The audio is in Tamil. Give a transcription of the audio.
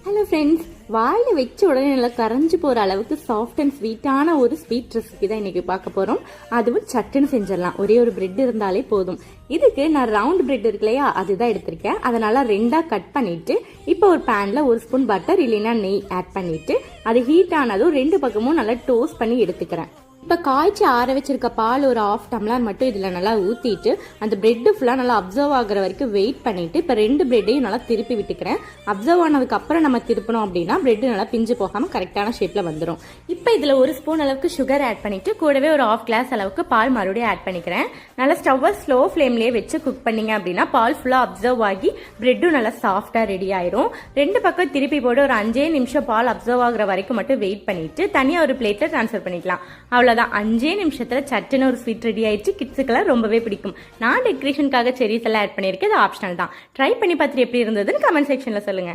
ஹலோ ஃப்ரெண்ட்ஸ், வாயில் வச்ச உடனே நல்லா கரைஞ்சி போகிற அளவுக்கு சாஃப்ட் அண்ட் ஸ்வீட்டான ஒரு ஸ்வீட் ரெசிபி தான் இன்றைக்கி பார்க்க போகிறோம். அதுவும் சட்டுன்னு செஞ்சிடலாம். ஒரே ஒரு பிரெட் இருந்தாலே போதும். இதுக்கு நான் ரவுண்ட் பிரெட் இருக்கு இல்லையா, அதுதான் எடுத்திருக்கேன். அதை நல்லா ரெண்டாக கட் பண்ணிவிட்டு இப்போ ஒரு பேனில் ஒரு ஸ்பூன் பட்டர் இல்லைன்னா நெய் ஆட் பண்ணிவிட்டு அது ஹீட் ஆனதும் ரெண்டு பக்கமும் நல்லா டோஸ்ட் பண்ணி எடுத்துக்கிறேன். இப்போ காய்ச்சி ஆற வச்சிருக்க பால் ஒரு 1/2 டம்ளர் மட்டும் இதில் நல்லா ஊற்றிட்டு அந்த பிரெட்டு ஃபுல்லாக நல்லா அப்சர்வ் ஆகிற வரைக்கும் வெயிட் பண்ணிவிட்டு இப்போ 2 பிரெட்டையும் நல்லா திருப்பி விட்டுக்கிறேன். அப்சர்வ் ஆனதுக்கு அப்புறம் நம்ம திருப்பணும் அப்படின்னா பிரெட்டு நல்லா பிஞ்சு போகாமல் கரெக்டான ஷேப்பில் வந்துடும். இப்போ இதில் ஒரு ஸ்பூன் அளவுக்கு சுகர் ஆட் பண்ணிவிட்டு கூடவே ஒரு 1/2 கிளாஸ் அளவுக்கு பால் மறுபடியும் ஆட் பண்ணிக்கிறேன். நல்லா ஸ்டவ்வை ஸ்லோ ஃப்ளேம்லேயே வச்சு குக் பண்ணிங்க அப்படின்னா பால் ஃபுல்லாக அப்சர்வ் ஆகி பிரெட்டும் நல்லா சாஃப்டாக ரெடி ஆயிரும். 2 பக்கம் திருப்பி போட்டு ஒரு 5 நிமிஷம் பால் அப்சர்வ் ஆகிற வரைக்கும் மட்டும் வெயிட் பண்ணிவிட்டு தனியாக ஒரு பிளேட்டில் ட்ரான்ஸ்ஃபர் பண்ணிக்கலாம். அவ்வளோதான், 5 நிமிஷத்துல சட்டுன்னு ஒரு ஸ்வீட் ரெடி ஆயிடுச்சு. கிட்ஸுக்கெல்லாம் ரொம்பவே பிடிக்கும். நான் டெக்கரேஷனுக்காக செரிஸ் எல்லாம் ஆட் பண்ணியிருக்கேன். அது ஆப்ஷனல் தான். ட்ரை பண்ணி பார்த்துட்டு எப்படி இருந்ததுன்னு கமெண்ட் செக்ஷன்ல சொல்லுங்க.